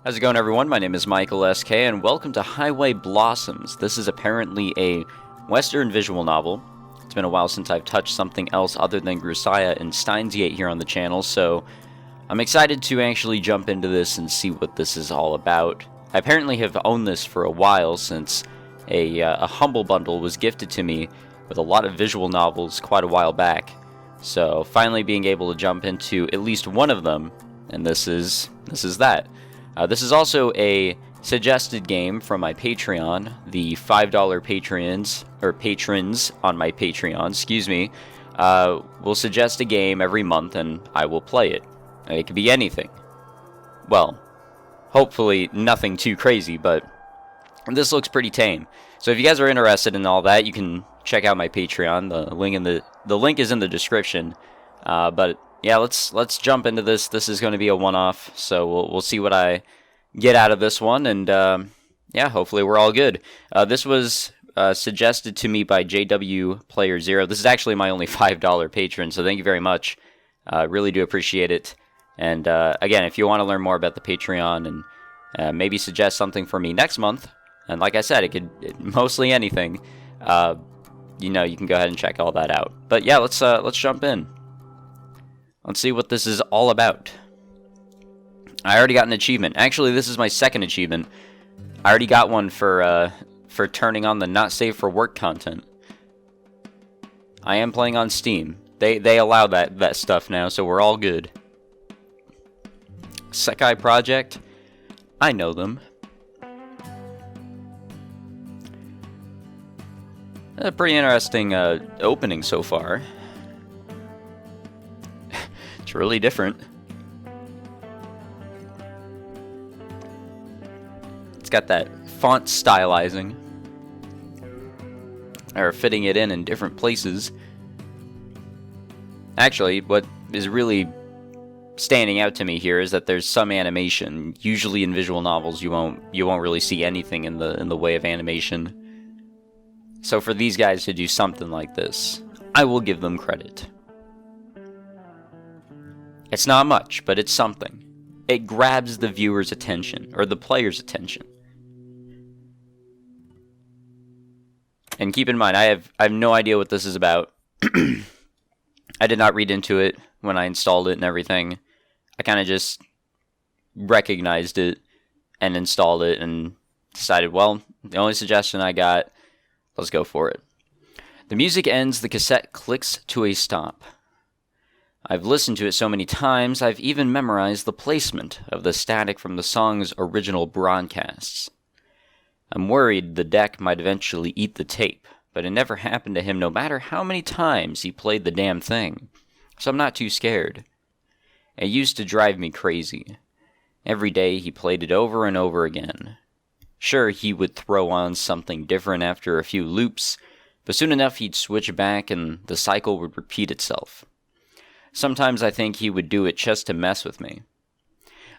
How's it going, everyone? My name is Michael SK, and welcome to Highway Blossoms. This is apparently a Western visual novel. It's been a while since I've touched something else other than Grusaya and Steins Gate here on the channel, so I'm excited to actually jump into this and see what this is all about. I apparently have owned this for a while since a Humble Bundle was gifted to me with a lot of visual novels quite a while back. So finally being able to jump into at least one of them, and this is that. This is also a suggested game from my Patreon. The $5 patrons on my Patreon, will suggest a game every month and I will play it. And it could be anything. Well, hopefully nothing too crazy, but this looks pretty tame. So if you guys are interested in all that, you can check out my Patreon. The link is in the description. But yeah, let's jump into this. This is going to be a one-off, so we'll see what I get out of this one, and yeah, hopefully we're all good. This was suggested to me by JW Player 0. This is actually my only $5 patron, so thank you very much. Really do appreciate it. And again, if you want to learn more about the Patreon and maybe suggest something for me next month, and like I said, mostly anything, you can go ahead and check all that out. But yeah, let's jump in. Let's see what this is all about. I already got an achievement. Actually, this is my second achievement. I already got one for turning on the not safe for work content. I am playing on Steam. They allow that stuff now, so we're all good. Sekai Project. I know them. A pretty interesting opening so far. It's really different. It's got that font stylizing, or fitting it in different places. Actually, what is really standing out to me here is that there's some animation. Usually in visual novels, you won't really see anything in the way of animation. So for these guys to do something like this, I will give them credit. It's not much, but it's something. It grabs the viewer's attention, or the player's attention. And keep in mind, I have no idea what this is about. I did not read into it when I installed it and everything. I kind of just recognized it and installed it and decided, well, the only suggestion I got, let's go for it. The music ends, the cassette clicks to a stop. I've listened to it so many times, I've even memorized the placement of the static from the song's original broadcasts. I'm worried the deck might eventually eat the tape, but it never happened to him no matter how many times he played the damn thing, so I'm not too scared. It used to drive me crazy. Every day he played it over and over again. Sure, he would throw on something different after a few loops, but soon enough he'd switch back and the cycle would repeat itself. Sometimes I think he would do it just to mess with me.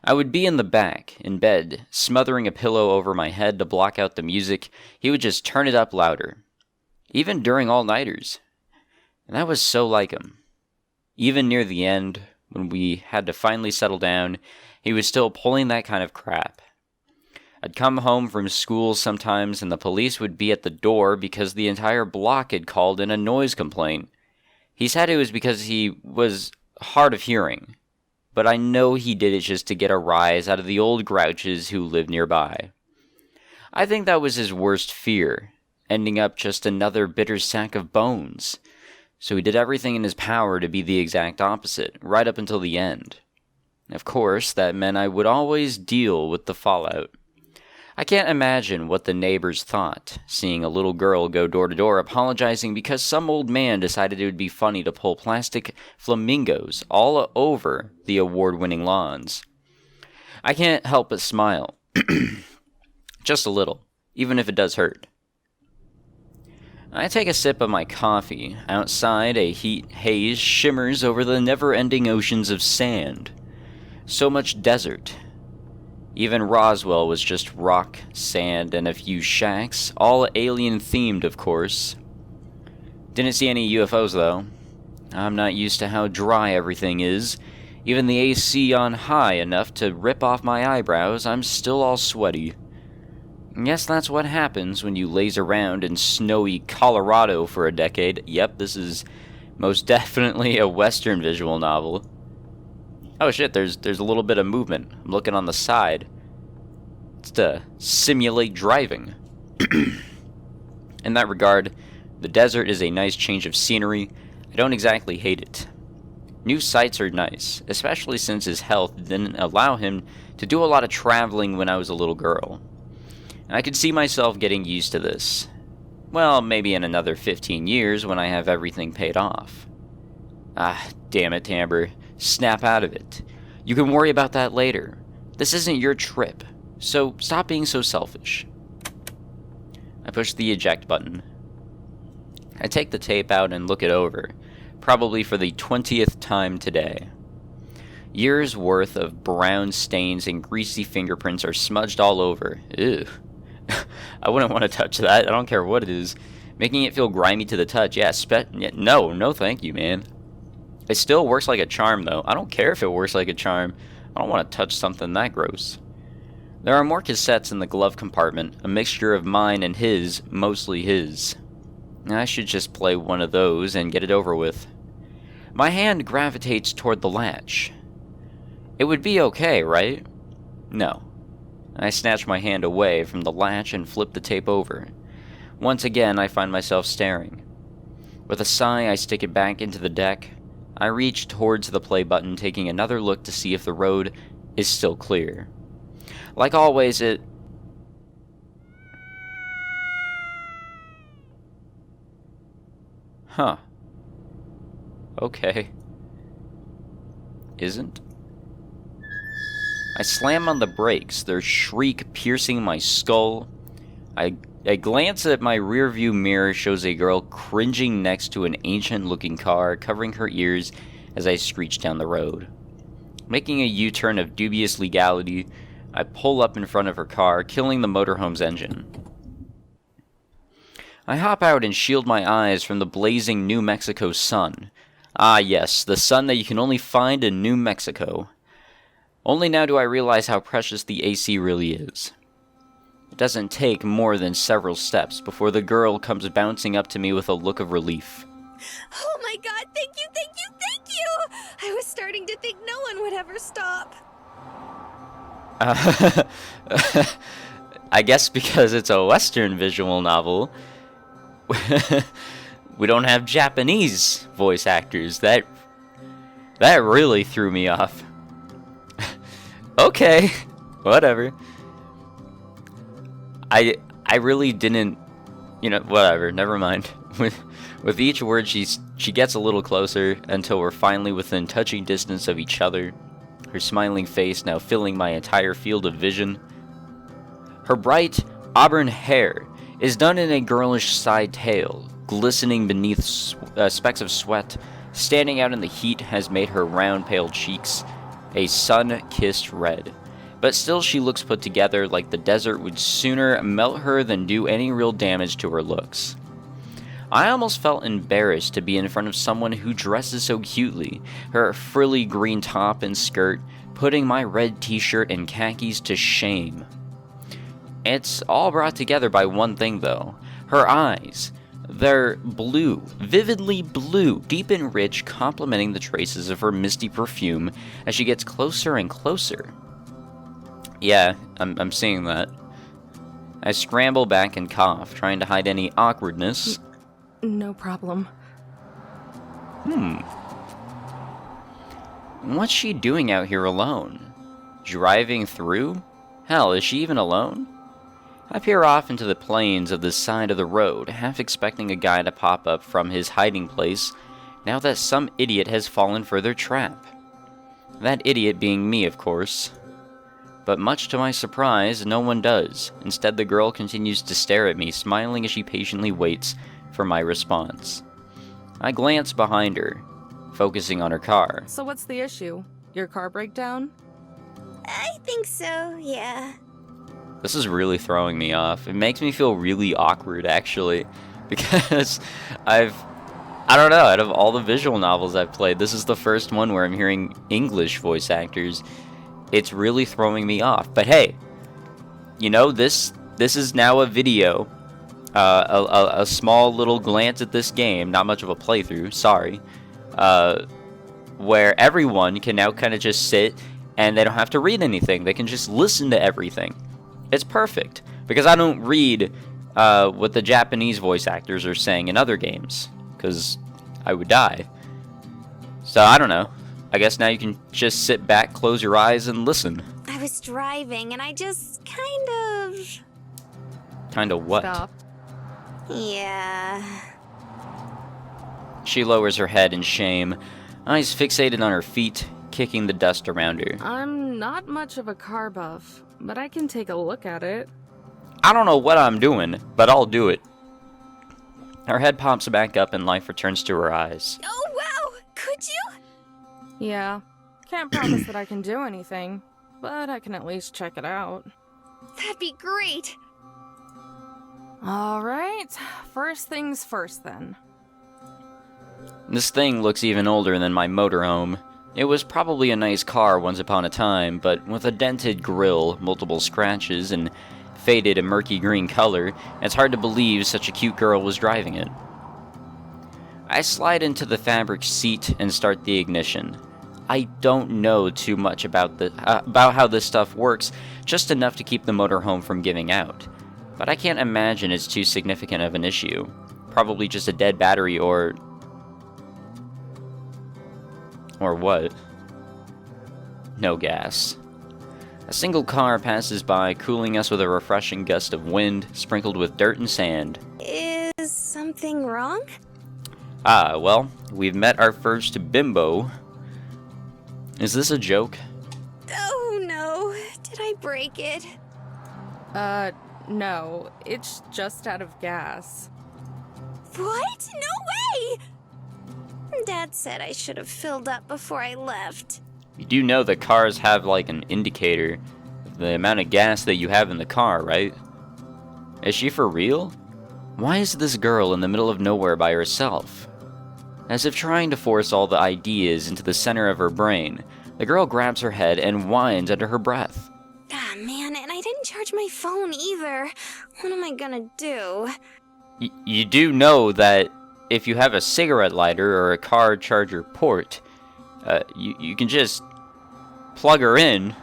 I would be in the back, in bed, smothering a pillow over my head to block out the music. He would just turn it up louder. Even during all-nighters. And that was so like him. Even near the end, when we had to finally settle down, he was still pulling that kind of crap. I'd come home from school sometimes and the police would be at the door because the entire block had called in a noise complaint. He said it was because he was hard of hearing, but I know he did it just to get a rise out of the old grouches who lived nearby. I think that was his worst fear, ending up just another bitter sack of bones. So he did everything in his power to be the exact opposite, right up until the end. Of course, that meant I would always deal with the fallout. I can't imagine what the neighbors thought, seeing a little girl go door to door apologizing because some old man decided it would be funny to pull plastic flamingos all over the award-winning lawns. I can't help but smile. Just a little, even if it does hurt. I take a sip of my coffee. Outside, a heat haze shimmers over the never-ending oceans of sand. So much desert. Even Roswell was just rock, sand, and a few shacks, all alien-themed, of course. Didn't see any UFOs, though. I'm not used to how dry everything is. Even the AC on high enough to rip off my eyebrows, I'm still all sweaty. Yes, that's what happens when you laze around in snowy Colorado for a decade. Yep, this is most definitely a Western visual novel. Oh shit, there's a little bit of movement. I'm looking on the side. It's to simulate driving. In that regard, the desert is a nice change of scenery. I don't exactly hate it. New sights are nice, especially since his health didn't allow him to do a lot of traveling when I was a little girl. And I could see myself getting used to this. Well, maybe in another 15 years when I have everything paid off. Ah, damn it, Amber. Snap out of it. You can worry about that later. This isn't your trip, so stop being so selfish. I push the eject button. I take the tape out and look it over, probably for the 20th time today. Years worth of brown stains and greasy fingerprints are smudged all over. Ew. I wouldn't want to touch that. I don't care what it is. Making it feel grimy to the touch. Yeah, no thank you, man. It still works like a charm, though. I don't care if it works like a charm. I don't want to touch something that gross. There are more cassettes in the glove compartment, a mixture of mine and his, mostly his. I should just play one of those and get it over with. My hand gravitates toward the latch. It would be okay, right? No. I snatch my hand away from the latch and flip the tape over. Once again, I find myself staring. With a sigh, I stick it back into the deck. I reach towards the play button, taking another look to see if the road is still clear. Like always, it... Huh. Okay. Isn't? I slam on the brakes, their shriek piercing my skull. A glance at my rearview mirror shows a girl cringing next to an ancient-looking car, covering her ears as I screech down the road. Making a U-turn of dubious legality, I pull up in front of her car, killing the motorhome's engine. I hop out and shield my eyes from the blazing New Mexico sun. Ah yes, the sun that you can only find in New Mexico. Only now do I realize how precious the AC really is. It doesn't take more than several steps before the girl comes bouncing up to me with a look of relief. Oh my god, thank you, thank you, thank you! I was starting to think no one would ever stop. I guess because it's a Western visual novel, we don't have Japanese voice actors. That really threw me off. Okay, whatever. I really didn't, whatever, never mind. With each word, she gets a little closer until we're finally within touching distance of each other, her smiling face now filling my entire field of vision. Her bright auburn hair is done in a girlish side tail, glistening beneath specks of sweat, standing out in the heat has made her round pale cheeks a sun-kissed red. But still she looks put together, like the desert would sooner melt her than do any real damage to her looks. I almost felt embarrassed to be in front of someone who dresses so cutely, her frilly green top and skirt putting my red t-shirt and khakis to shame. It's all brought together by one thing though, her eyes. They're blue, vividly blue, deep and rich, complementing the traces of her misty perfume as she gets closer and closer. Yeah, I'm seeing that. I scramble back and cough, trying to hide any awkwardness. No problem. What's she doing out here alone? Driving through? Hell, is she even alone? I peer off into the plains of the side of the road, half expecting a guy to pop up from his hiding place, now that some idiot has fallen for their trap. That idiot being me, of course. But much to my surprise, no one does. Instead, the girl continues to stare at me, smiling as she patiently waits for my response. I glance behind her, focusing on her car. So what's the issue? Your car breakdown? I think so, yeah. This is really throwing me off. It makes me feel really awkward, actually, because I I don't know, out of all the visual novels I've played, this is the first one where I'm hearing English voice actors. It's really throwing me off. But hey, you know, this is now a video, a small little glance at this game, not much of a playthrough, sorry, where everyone can now kind of just sit and they don't have to read anything. They can just listen to everything. It's perfect, because I don't read what the Japanese voice actors are saying in other games, because I would die. So I don't know. I guess now you can just sit back, close your eyes, and listen. I was driving and I just kind of... Kind of what? Stop. Yeah. She lowers her head in shame, eyes fixated on her feet, kicking the dust around her. I'm not much of a car buff, but I can take a look at it. I don't know what I'm doing, but I'll do it. Her head pops back up and life returns to her eyes. Oh, wow! Could you? Yeah, can't promise that I can do anything, but I can at least check it out. That'd be great! Alright, first things first then. This thing looks even older than my motorhome. It was probably a nice car once upon a time, but with a dented grille, multiple scratches, and faded a murky green color, it's hard to believe such a cute girl was driving it. I slide into the fabric seat and start the ignition. I don't know too much about how this stuff works, just enough to keep the motorhome from giving out. But I can't imagine it's too significant of an issue. Probably just a dead battery or what? No gas. A single car passes by, cooling us with a refreshing gust of wind, sprinkled with dirt and sand. Is something wrong? Ah, well, we've met our first bimbo. Is this a joke? Oh no, did I break it? No, it's just out of gas. What? No way! Dad said I should have filled up before I left. You do know that cars have like an indicator of the amount of gas that you have in the car, right? Is she for real? Why is this girl in the middle of nowhere by herself? As if trying to force all the ideas into the center of her brain, the girl grabs her head and whines under her breath. Ah, man, and I didn't charge my phone either. What am I gonna do? You do know that if you have a cigarette lighter or a car charger port, you can just plug her in,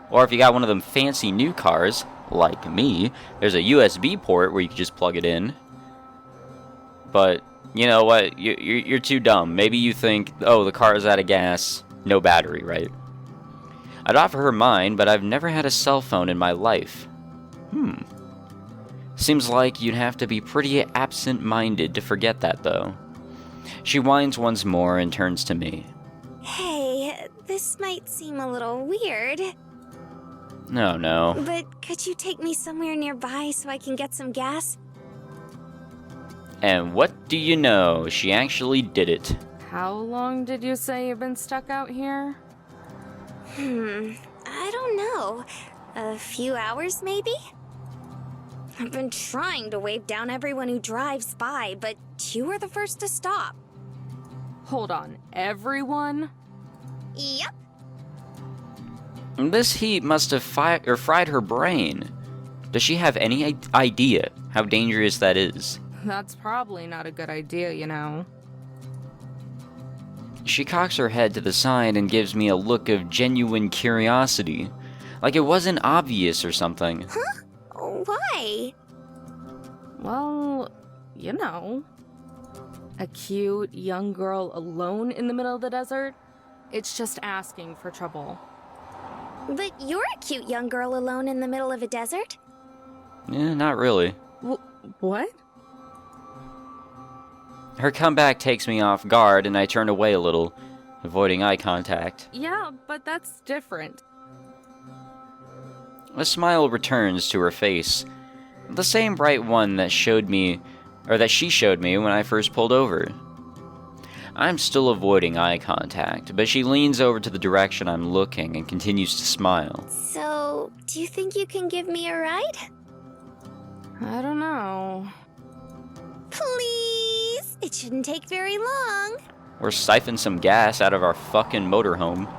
or if you got one of them fancy new cars, like me, there's a USB port where you can just plug it in. But, you know what, you're too dumb. Maybe you think, oh, the car is out of gas, no battery, right? I'd offer her mine, but I've never had a cell phone in my life. Seems like you'd have to be pretty absent-minded to forget that, though. She whines once more and turns to me. Hey, this might seem a little weird, No. but could you take me somewhere nearby so I can get some gas? And what do you know? She actually did it. How long did you say you've been stuck out here? I don't know. A few hours, maybe? I've been trying to wave down everyone who drives by, but you were the first to stop. Hold on, everyone? Yep. This heat must have fried her brain. Does she have any idea how dangerous that is? That's probably not a good idea, you know. She cocks her head to the side and gives me a look of genuine curiosity, like it wasn't obvious or something. Huh? Why? Well, you know. A cute young girl alone in the middle of the desert? It's just asking for trouble. But you're a cute young girl alone in the middle of a desert? Not really. What? Her comeback takes me off guard and I turn away a little, avoiding eye contact. Yeah, but that's different. A smile returns to her face, the same bright one that she showed me when I first pulled over. I'm still avoiding eye contact, but she leans over to the direction I'm looking and continues to smile. So, do you think you can give me a ride? I don't know. Please? It shouldn't take very long. Or siphon some gas out of our fucking motorhome.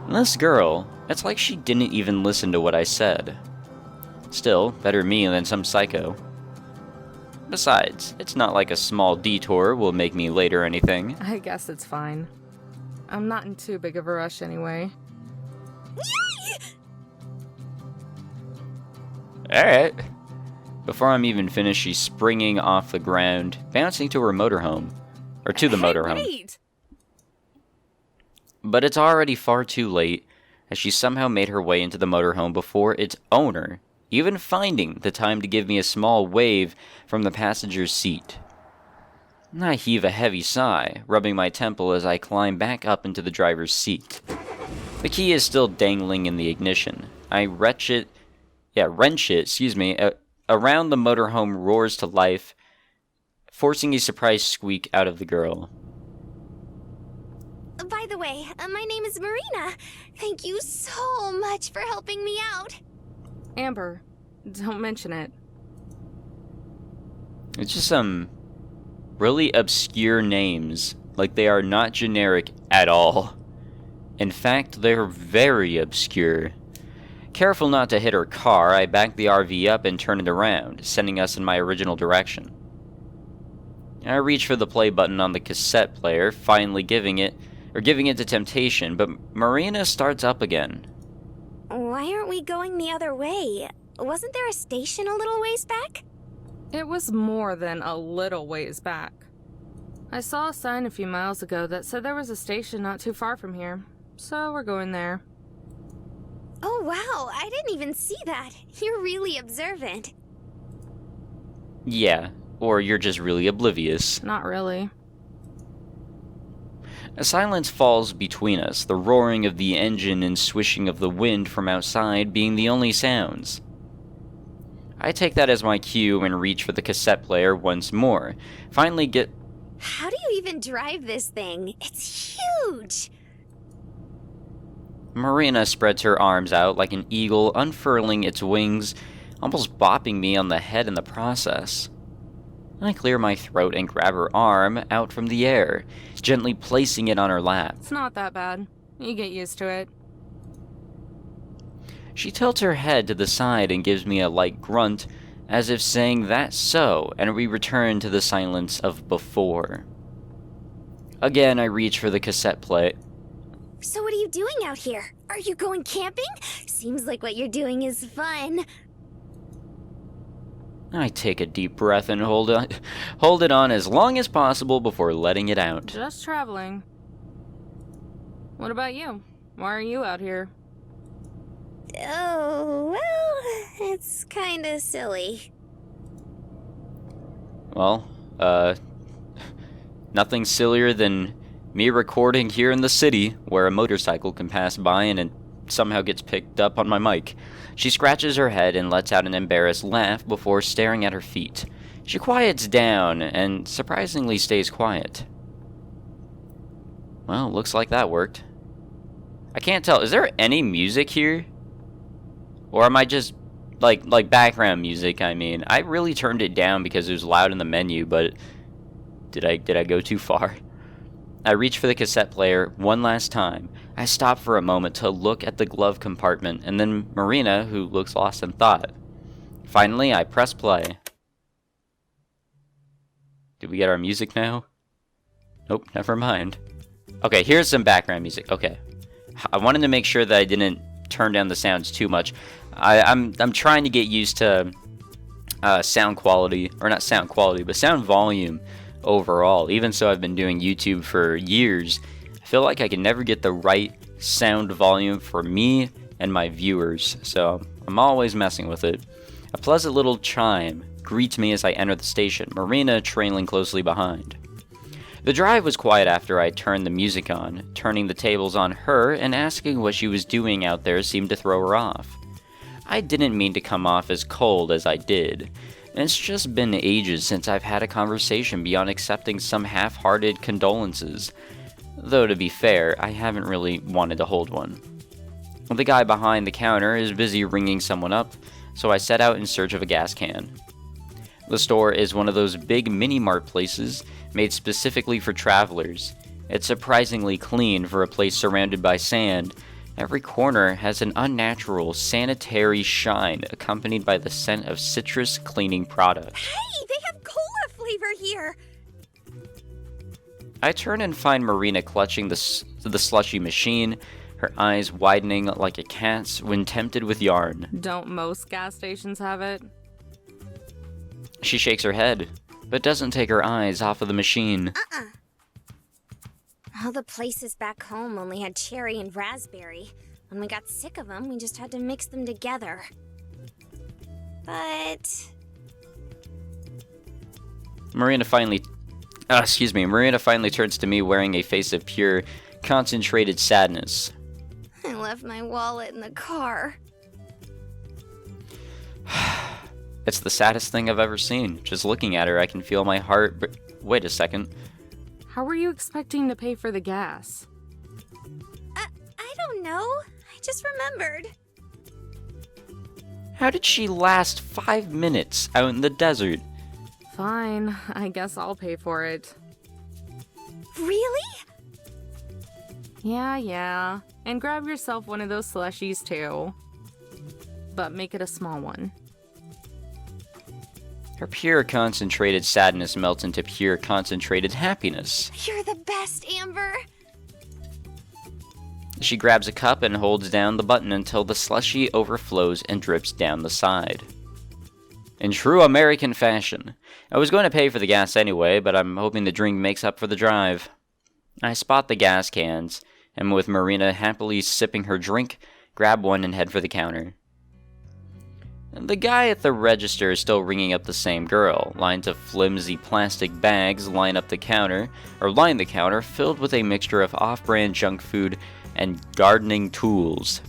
And this girl, it's like she didn't even listen to what I said. Still, better me than some psycho. Besides, it's not like a small detour will make me late or anything. I guess it's fine. I'm not in too big of a rush anyway. Alright. Before I'm even finished, she's springing off the ground, bouncing to her motorhome. Or to the motorhome. Wait! But it's already far too late, as she somehow made her way into the motorhome before its owner even finding the time to give me a small wave from the passenger's seat. I heave a heavy sigh, rubbing my temple as I climb back up into the driver's seat. The key is still dangling in the ignition. I wrench it, around the motorhome roars to life, forcing a surprised squeak out of the girl. By the way, my name is Marina. Thank you so much for helping me out. Amber, don't mention it. It's just some really obscure names. Like, they are not generic at all. In fact, they're very obscure. Careful not to hit her car, I back the RV up and turn it around, sending us in my original direction. I reach for the play button on the cassette player, finally giving it to temptation, but Marina starts up again. Why aren't we going the other way? Wasn't there a station a little ways back? It was more than a little ways back. I saw a sign a few miles ago that said there was a station not too far from here, so we're going there. Oh wow, I didn't even see that. You're really observant. Yeah, or you're just really oblivious. Not really. A silence falls between us, the roaring of the engine and swishing of the wind from outside being the only sounds. I take that as my cue and reach for the cassette player once more. How do you even drive this thing? It's huge! Marina spreads her arms out like an eagle, unfurling its wings, almost bopping me on the head in the process. I clear my throat and grab her arm out from the air, gently placing it on her lap. It's not that bad. You get used to it. She tilts her head to the side and gives me a light grunt, as if saying that's so, and we return to the silence of before. Again, I reach for the cassette play. So what are you doing out here? Are you going camping? Seems like what you're doing is fun. I take a deep breath and hold it on as long as possible before letting it out. Just traveling. What about you? Why are you out here? Oh, well, it's kinda silly. Well, nothing sillier than me recording here in the city, where a motorcycle can pass by and it somehow gets picked up on my mic. She scratches her head and lets out an embarrassed laugh before staring at her feet. She quiets down and surprisingly stays quiet. Well, looks like that worked. I can't tell, is there any music here? Or am I just, like background music, I mean. I really turned it down because it was loud in the menu, but did I go too far? I reach for the cassette player one last time. I stop for a moment to look at the glove compartment, and then Marina, who looks lost in thought. Finally, I press play. Did we get our music now? Nope, never mind. Okay, here's some background music. Okay. I wanted to make sure that I didn't turn down the sounds too much. I'm trying to get used to sound quality, or not sound quality, but sound volume overall. Even so, I've been doing YouTube for years. I feel like I can never get the right sound volume for me and my viewers, so I'm always messing with it. A pleasant little chime greets me as I enter the station, Marina trailing closely behind. The drive was quiet after I turned the music on. Turning the tables on her and asking what she was doing out there seemed to throw her off. I didn't mean to come off as cold as I did. And it's just been ages since I've had a conversation beyond accepting some half-hearted condolences. Though to be fair, I haven't really wanted to hold one. The guy behind the counter is busy ringing someone up, so I set out in search of a gas can. The store is one of those big mini-mart places made specifically for travelers. It's surprisingly clean for a place surrounded by sand. Every corner has an unnatural, sanitary shine accompanied by the scent of citrus cleaning products. Hey, they have cola flavor here! I turn and find Marina clutching the slushy machine, her eyes widening like a cat's when tempted with yarn. Don't most gas stations have it? She shakes her head, but doesn't take her eyes off of the machine. All the places back home only had cherry and raspberry. When we got sick of them, we just had to mix them together. But... Marina finally turns to me wearing a face of pure, concentrated sadness. I left my wallet in the car. It's the saddest thing I've ever seen. Just looking at her, I can feel my heart. Wait a second. How were you expecting to pay for the gas? I don't know. I just remembered. How did she last 5 minutes out in the desert? Fine, I guess I'll pay for it. Really? Yeah. And grab yourself one of those slushies too. But make it a small one. Her pure concentrated sadness melts into pure concentrated happiness. You're the best, Amber. She grabs a cup and holds down the button until the slushie overflows and drips down the side. In true American fashion. I was going to pay for the gas anyway, but I'm hoping the drink makes up for the drive. I spot the gas cans, and with Marina happily sipping her drink, grab one and head for the counter. The guy at the register is still ringing up the same girl. Lines of flimsy plastic bags line the counter filled with a mixture of off-brand junk food and gardening tools.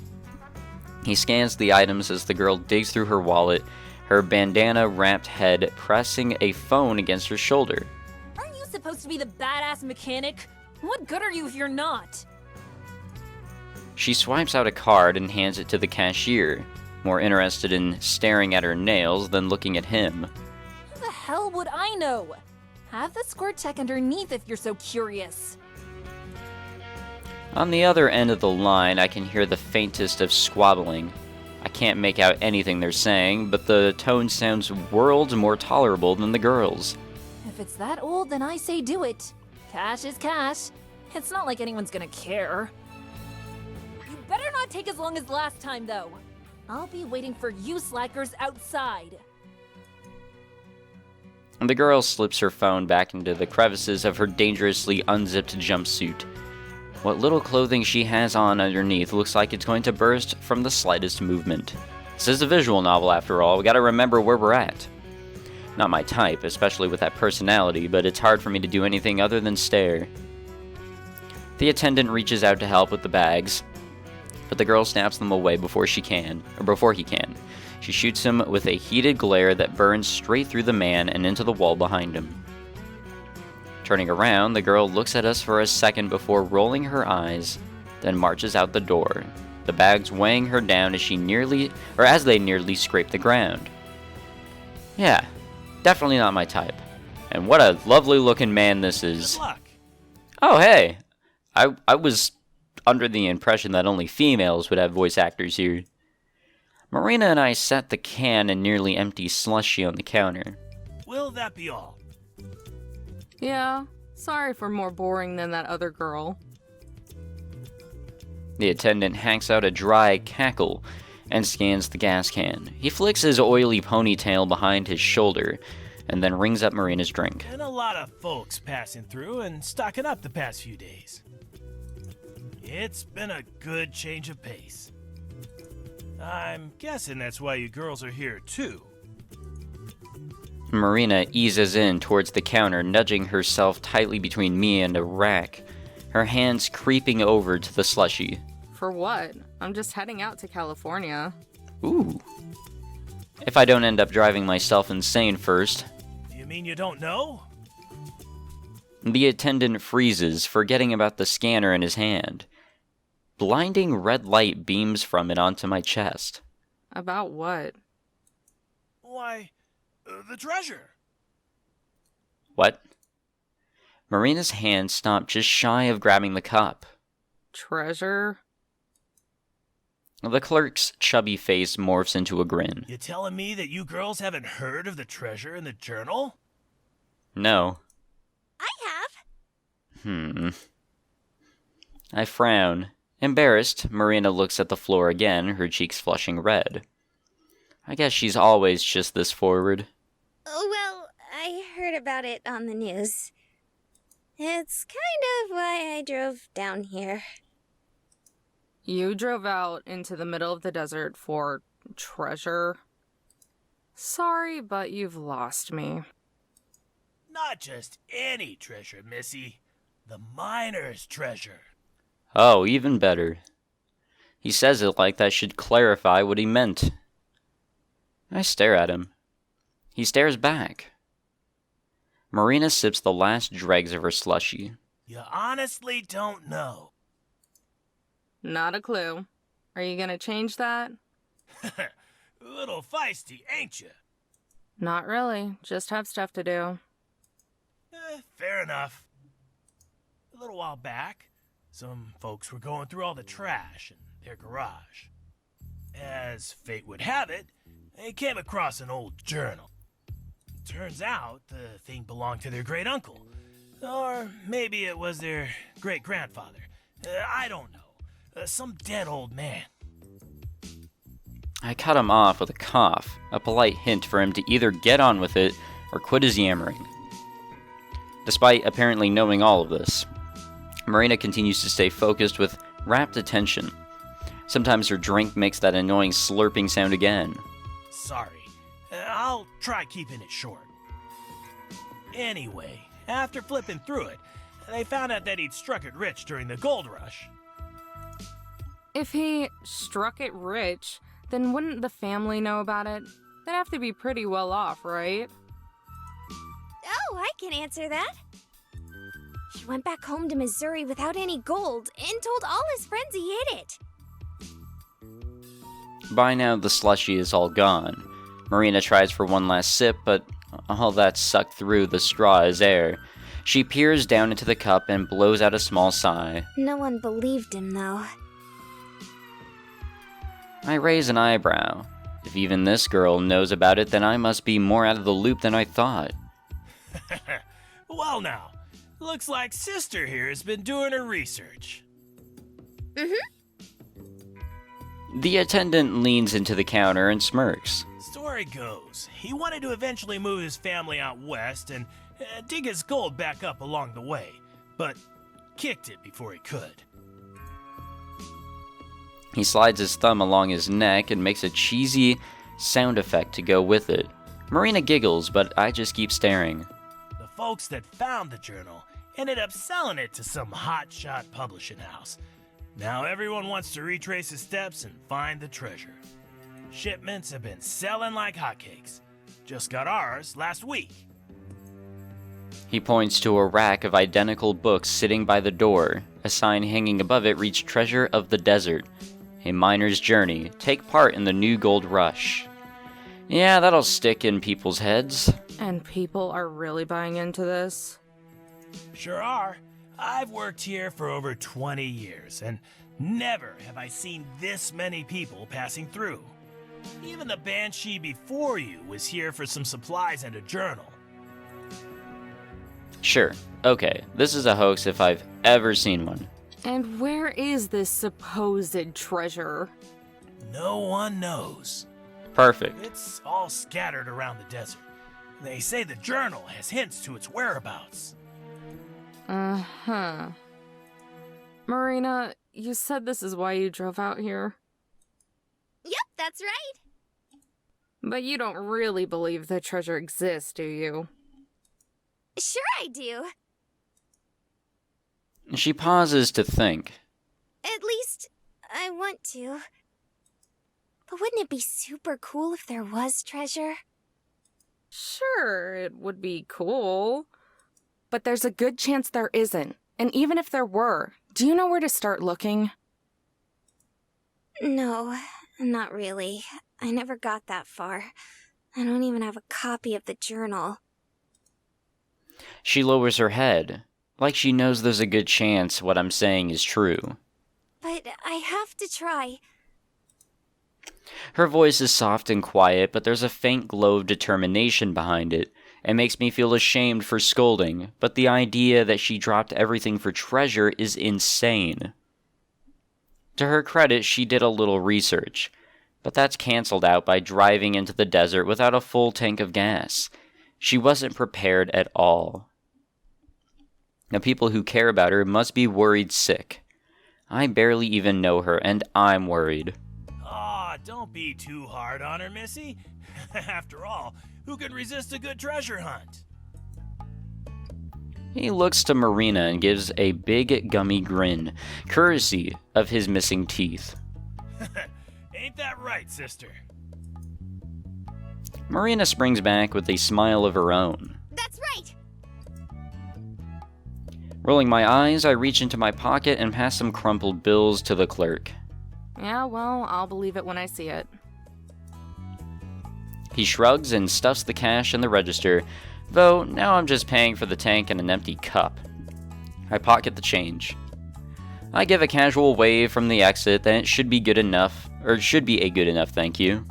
He scans the items as the girl digs through her wallet, her bandana-wrapped head pressing a phone against her shoulder. Aren't you supposed to be the badass mechanic? What good are you if you're not? She swipes out a card and hands it to the cashier, more interested in staring at her nails than looking at him. Who the hell would I know? Have the squirt check underneath if you're so curious. On the other end of the line, I can hear the faintest of squabbling. I can't make out anything they're saying, but the tone sounds worlds more tolerable than the girl's. If it's that old, then I say do it. Cash is cash. It's not like anyone's gonna care. You better not take as long as last time, though. I'll be waiting for you slackers outside. The girl slips her phone back into the crevices of her dangerously unzipped jumpsuit. What little clothing she has on underneath looks like it's going to burst from the slightest movement. This is a visual novel after all, we gotta remember where we're at. Not my type, especially with that personality, but it's hard for me to do anything other than stare. The attendant reaches out to help with the bags, but the girl snaps them away before he can. She shoots him with a heated glare that burns straight through the man and into the wall behind him. Turning around, the girl looks at us for a second before rolling her eyes, then marches out the door, the bags weighing her down as they nearly scrape the ground. Yeah, definitely not my type. And what a lovely looking man this is. Good luck. Oh, hey. I was under the impression that only females would have voice actors here. Marina and I set the can and nearly empty slushie on the counter. Will that be all? Yeah, sorry if we're more boring than that other girl. The attendant hanks out a dry cackle and scans the gas can. He flicks his oily ponytail behind his shoulder and then rings up Marina's drink. And a lot of folks passing through and stocking up the past few days. It's been a good change of pace. I'm guessing that's why you girls are here too. Marina eases in towards the counter, nudging herself tightly between me and a rack, her hands creeping over to the slushie. For what? I'm just heading out to California. Ooh. If I don't end up driving myself insane first. You mean you don't know? The attendant freezes, forgetting about the scanner in his hand. Blinding red light beams from it onto my chest. About what? Why, The treasure. What? Marina's hand stopped just shy of grabbing the cup. Treasure? The clerk's chubby face morphs into a grin. You telling me that you girls haven't heard of the treasure in the journal? I No. have. I frown. Embarrassed, Marina looks at the floor again, her cheeks flushing red. I guess she's always just this forward. Oh, well, I heard about it on the news. It's kind of why I drove down here. You drove out into the middle of the desert for treasure? Sorry, but you've lost me. Not just any treasure, Missy. The miner's treasure. Oh, even better. He says it like that should clarify what he meant. I stare at him. He stares back. Marina sips the last dregs of her slushie. You honestly don't know. Not a clue. Are you gonna change that? A little feisty, ain't you? Not really. Just have stuff to do. Fair enough. A little while back, some folks were going through all the trash in their garage. As fate would have it, they came across an old journal. Turns out the thing belonged to their great-uncle. Or maybe it was their great-grandfather. I don't know. Some dead old man. I cut him off with a cough, a polite hint for him to either get on with it or quit his yammering. Despite apparently knowing all of this, Marina continues to stay focused with rapt attention. Sometimes her drink makes that annoying slurping sound again. Sorry. I'll try keeping it short. Anyway, after flipping through it, they found out that he'd struck it rich during the gold rush. If he struck it rich, then wouldn't the family know about it? They'd have to be pretty well off, right? Oh, I can answer that. He went back home to Missouri without any gold and told all his friends he hid it. By now, the slushie is all gone. Marina tries for one last sip, but all that's sucked through the straw is air. She peers down into the cup and blows out a small sigh. No one believed him, though. I raise an eyebrow. If even this girl knows about it, then I must be more out of the loop than I thought. Well now, looks like Sister here has been doing her research. The attendant leans into the counter and smirks. Story goes, he wanted to eventually move his family out west and dig his gold back up along the way, but kicked it before he could. He slides his thumb along his neck and makes a cheesy sound effect to go with it. Marina giggles, but I just keep staring. The folks that found the journal ended up selling it to some hotshot publishing house. Now everyone wants to retrace his steps and find the treasure. Shipments have been selling like hotcakes. Just got ours last week. He points to a rack of identical books sitting by the door. A sign hanging above it reads Treasure of the Desert. A miner's journey. Take part in the new gold rush. Yeah, that'll stick in people's heads. And people are really buying into this? Sure are. I've worked here for over 20 years, and never have I seen this many people passing through. Even the banshee before you was here for some supplies and a journal. Sure, okay, this is a hoax if I've ever seen one. And where is this supposed treasure? No one knows. Perfect. It's all scattered around the desert. They say the journal has hints to its whereabouts. Uh-huh. Marina, you said this is why you drove out here. Yep, that's right. But you don't really believe the treasure exists, do you? Sure I do. She pauses to think. At least, I want to. But wouldn't it be super cool if there was treasure? Sure, it would be cool. But there's a good chance there isn't. And even if there were, do you know where to start looking? No, not really. I never got that far. I don't even have a copy of the journal. She lowers her head, like she knows there's a good chance what I'm saying is true. But I have to try. Her voice is soft and quiet, but there's a faint glow of determination behind it. It makes me feel ashamed for scolding, but the idea that she dropped everything for treasure is insane. To her credit, she did a little research, but that's cancelled out by driving into the desert without a full tank of gas. She wasn't prepared at all. The people who care about her must be worried sick. I barely even know her, and I'm worried. Aw, don't be too hard on her, Missy. After all, who can resist a good treasure hunt? He looks to Marina and gives a big gummy grin, courtesy of his missing teeth. Ain't that right, sister? Marina springs back with a smile of her own. That's right! Rolling my eyes, I reach into my pocket and pass some crumpled bills to the clerk. Yeah, well, I'll believe it when I see it. He shrugs and stuffs the cash in the register, though now I'm just paying for the tank and an empty cup. I pocket the change. I give a casual wave from the exit that it should be good enough, or it should be a good enough thank you.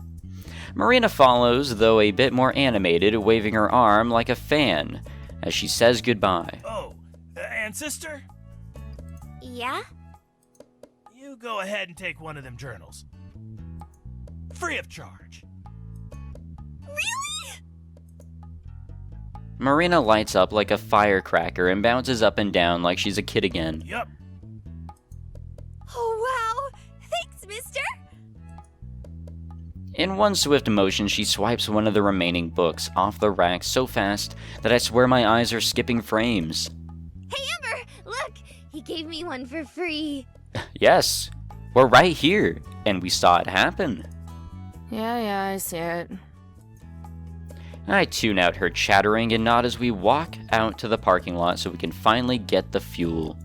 Marina follows, though a bit more animated, waving her arm like a fan as she says goodbye. Oh, and sister? Yeah? You go ahead and take one of them journals. Free of charge. Really? Marina lights up like a firecracker and bounces up and down like she's a kid again. Yup. Oh, wow! Thanks, mister! In one swift motion, she swipes one of the remaining books off the rack so fast that I swear my eyes are skipping frames. Hey, Amber! Look! He gave me one for free. Yes, we're right here, and we saw it happen. Yeah, I see it. I tune out her chattering and nod as we walk out to the parking lot so we can finally get the fuel.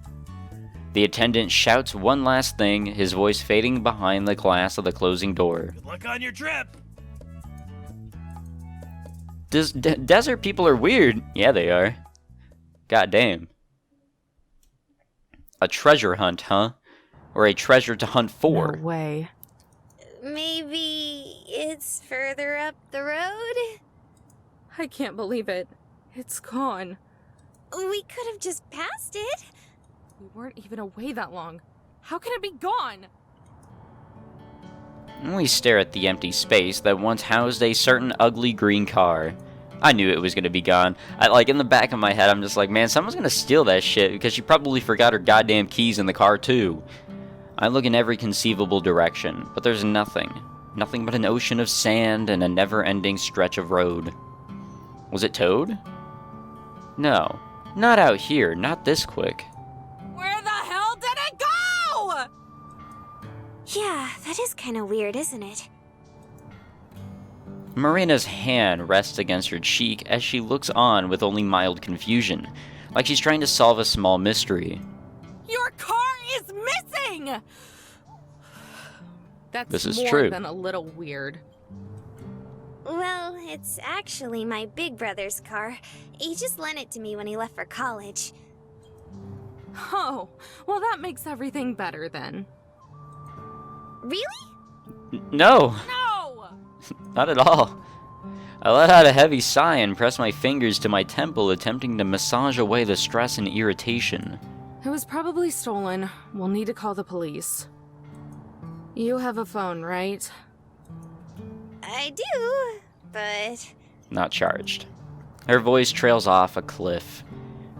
The attendant shouts one last thing, his voice fading behind the glass of the closing door. Good luck on your trip. Desert people are weird. Yeah, they are. Goddamn. A treasure hunt, huh? Or a treasure to hunt for? No way. Maybe it's further up the road? I can't believe it. It's gone. We could have just passed it. We weren't even away that long. How can it be gone? We stare at the empty space that once housed a certain ugly green car. I knew it was going to be gone. In the back of my head, I'm just like, man, someone's going to steal that shit because she probably forgot her goddamn keys in the car too. I look in every conceivable direction, but there's nothing. Nothing but an ocean of sand and a never-ending stretch of road. Was it towed? No. Not out here, not this quick. Where the hell did it go? Yeah, that is kind of weird, isn't it? Marina's hand rests against her cheek as she looks on with only mild confusion, like she's trying to solve a small mystery. Your car is missing! That's This is more true. than a little weird. Well, it's actually my big brother's car. He just lent it to me when he left for college. Oh, well that makes everything better then. Really? No, No! not at all. I let out a heavy sigh and pressed my fingers to my temple, attempting to massage away the stress and irritation. It was probably stolen. We'll need to call the police. You have a phone, right? I do, but... Not charged. Her voice trails off a cliff.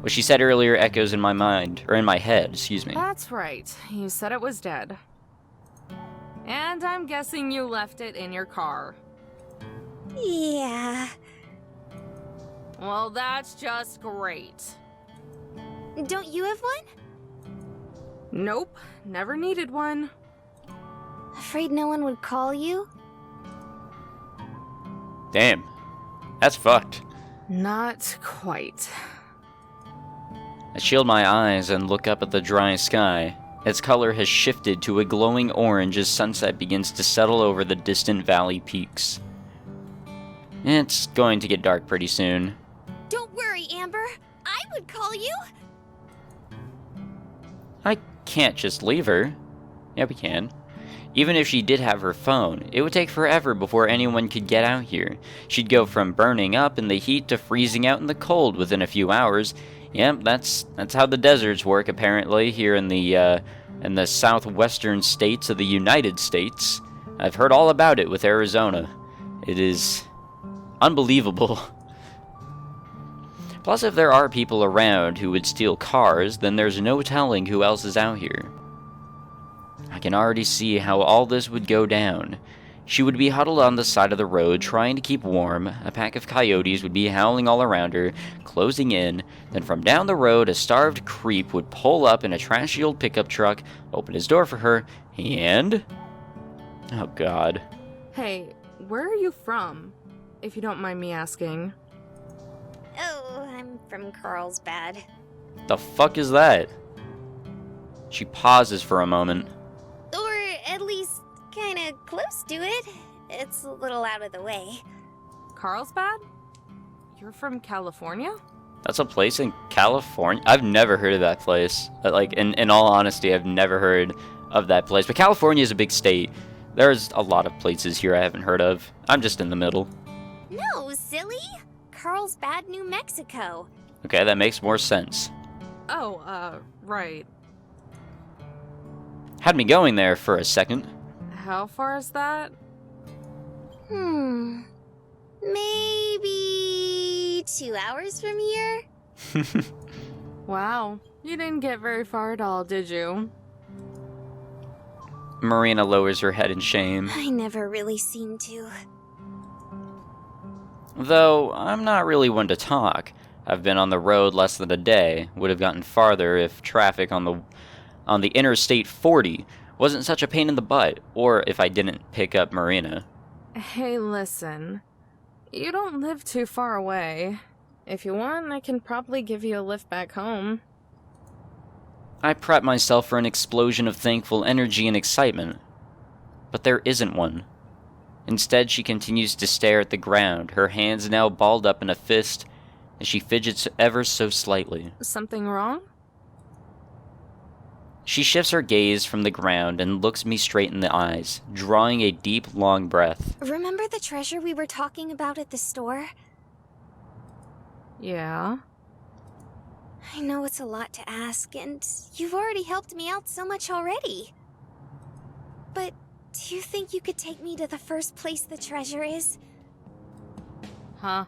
What she said earlier echoes in my mind, or in my head, excuse me. That's right. You said it was dead. And I'm guessing you left it in your car. Yeah. Well, that's just great. Don't you have one? Nope, never needed one. Afraid no one would call you? Damn. That's fucked. Not quite. I shield my eyes and look up at the dry sky. Its color has shifted to a glowing orange as sunset begins to settle over the distant valley peaks. It's going to get dark pretty soon. Don't worry, Amber. I would call you. I can't just leave her. Yeah, we can. Even if she did have her phone, it would take forever before anyone could get out here. She'd go from burning up in the heat to freezing out in the cold within a few hours. Yep, that's how the deserts work apparently here in the southwestern states of the United States. I've heard all about it with Arizona. It is unbelievable. Plus, if there are people around who would steal cars, then there's no telling who else is out here. I can already see how all this would go down. She would be huddled on the side of the road, trying to keep warm. A pack of coyotes would be howling all around her, closing in. Then from down the road, a starved creep would pull up in a trashy old pickup truck, open his door for her, and... oh god. Hey, where are you from? If you don't mind me asking. Oh, I'm from Carlsbad. The fuck is that? She pauses for a moment. Or at least kinda close to it. It's a little out of the way. Carlsbad? You're from California? That's a place in California? I've never heard of that place. Like, in all honesty, I've never heard of that place. But California is a big state. There's a lot of places here I haven't heard of. I'm just in the middle. No, silly! Carlsbad, New Mexico. Okay, that makes more sense. Oh, right. Had me going there for a second. How far is that? Maybe 2 hours from here? Wow, you didn't get very far at all, did you? Marina lowers her head in shame. I never really seem to. Though, I'm not really one to talk. I've been on the road less than a day. Would have gotten farther if traffic on the Interstate 40 wasn't such a pain in the butt, or if I didn't pick up Marina. Hey, listen. You don't live too far away. If you want, I can probably give you a lift back home. I prep myself for an explosion of thankful energy and excitement. But there isn't one. Instead, she continues to stare at the ground, her hands now balled up in a fist, as she fidgets ever so slightly. Something wrong? She shifts her gaze from the ground and looks me straight in the eyes, drawing a deep, long breath. Remember the treasure we were talking about at the store? Yeah. I know it's a lot to ask, and you've already helped me out so much already. But do you think you could take me to the first place the treasure is? Huh?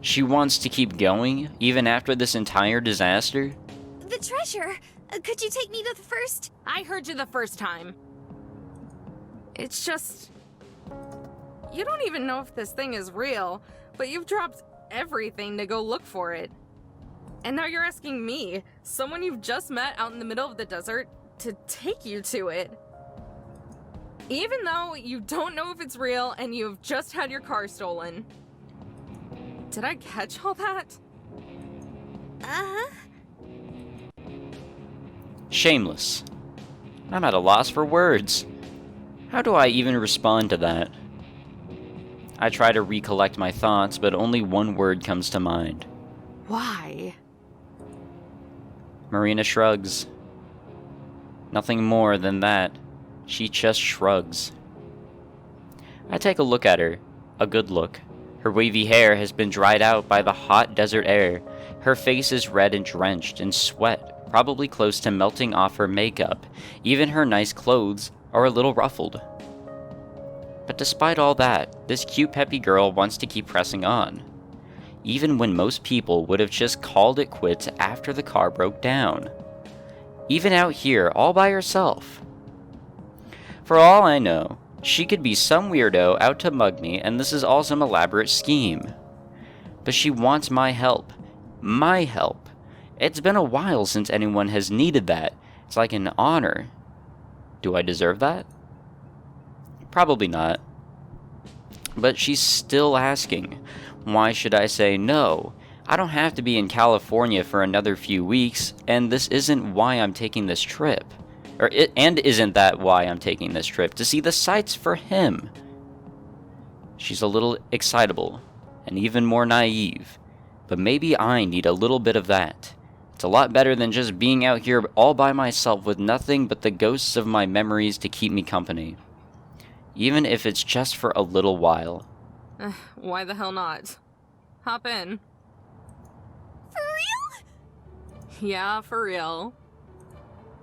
She wants to keep going, even after this entire disaster? The treasure! Could you take me to the first? I heard you the first time. It's just... you don't even know if this thing is real, but you've dropped everything to go look for it. And now you're asking me, someone you've just met out in the middle of the desert, to take you to it. Even though you don't know if it's real and you've just had your car stolen. Did I catch all that? Uh-huh. Shameless. I'm at a loss for words. How do I even respond to that? I try to recollect my thoughts, but only one word comes to mind. Why? Marina shrugs. Nothing more than that. She just shrugs. I take a look at her. A good look. Her wavy hair has been dried out by the hot desert air. Her face is red and drenched in sweat, probably close to melting off her makeup. Even her nice clothes are a little ruffled. But despite all that, this cute peppy girl wants to keep pressing on. Even when most people would have just called it quits after the car broke down. Even out here, all by herself. For all I know, she could be some weirdo out to mug me, and this is all some elaborate scheme. But she wants my help. My help. It's been a while since anyone has needed that. It's like an honor. Do I deserve that? Probably not. But she's still asking. Why should I say no? I don't have to be in California for another few weeks, and this isn't why I'm taking this trip. Isn't that why I'm taking this trip? To see the sights for him. She's a little excitable, and even more naive. But maybe I need a little bit of that. It's a lot better than just being out here all by myself with nothing but the ghosts of my memories to keep me company. Even if it's just for a little while. Why the hell not? Hop in. For real? Yeah, for real.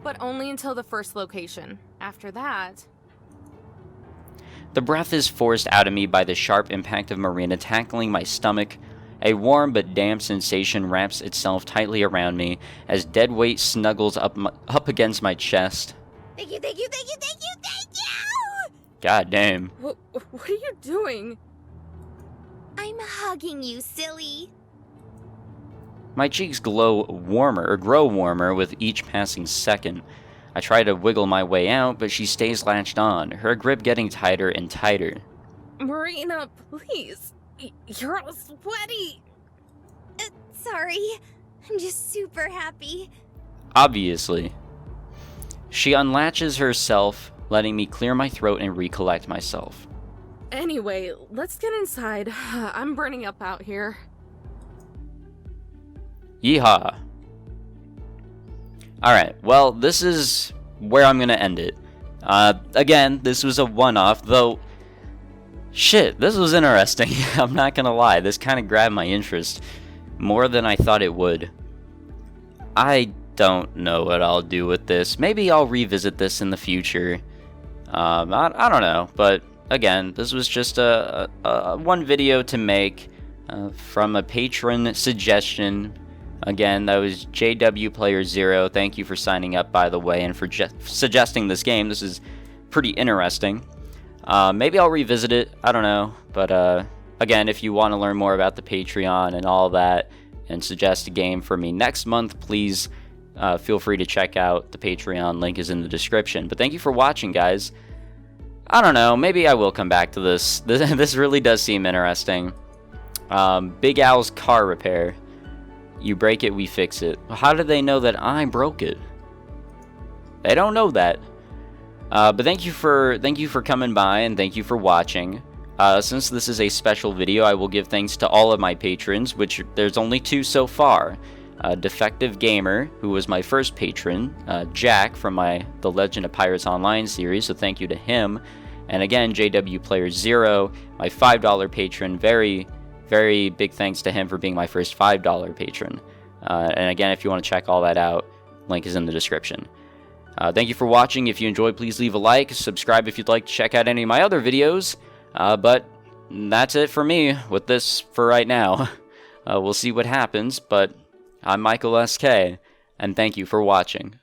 But only until the first location. After that... The breath is forced out of me by the sharp impact of Marina tackling my stomach. A warm but damp sensation wraps itself tightly around me as dead weight snuggles up against my chest. Thank you, thank you, thank you, thank you, thank you! God damn. What are you doing? I'm hugging you, silly. My cheeks grow warmer with each passing second. I try to wiggle my way out, but she stays latched on, her grip getting tighter and tighter. Marina, please. You're all sweaty. Sorry. I'm just super happy. Obviously. She unlatches herself, letting me clear my throat and recollect myself. Anyway, let's get inside. I'm burning up out here. Yeehaw. Alright, well, this is where I'm gonna end it. Again, this was a one-off, though... Shit, this was interesting. I'm not gonna lie, this kind of grabbed my interest more than I thought it would. I don't know what I'll do with this. Maybe I'll revisit this in the future. I don't know, but again, this was just a one video to make from a patron suggestion. Again, that was JW Player 0. Thank you for signing up, by the way, and for suggesting this game. This is pretty interesting. Maybe I'll revisit it. I don't know. But again, if you want to learn more about the Patreon and all that and suggest a game for me next month, please feel free to check out the Patreon. Link is in the description. But thank you for watching, guys. I don't know. Maybe I will come back to this. This really does seem interesting. Big Al's car repair. You break it, we fix it. How did they know that I broke it? They don't know that. But thank you for coming by, and thank you for watching. Since this is a special video, I will give thanks to all of my patrons, which there's only 2 so far. Defective Gamer, who was my first patron, Jack from the Legend of Pirates Online series, so thank you to him. And again, JW Player 0, my $5 patron, very big thanks to him for being my first $5 patron. And again, if you want to check all that out, link is in the description. Thank you for watching. If you enjoyed, please leave a like, subscribe if you'd like to check out any of my other videos. But that's it for me with this for right now. We'll see what happens, but I'm Michael SK, and thank you for watching.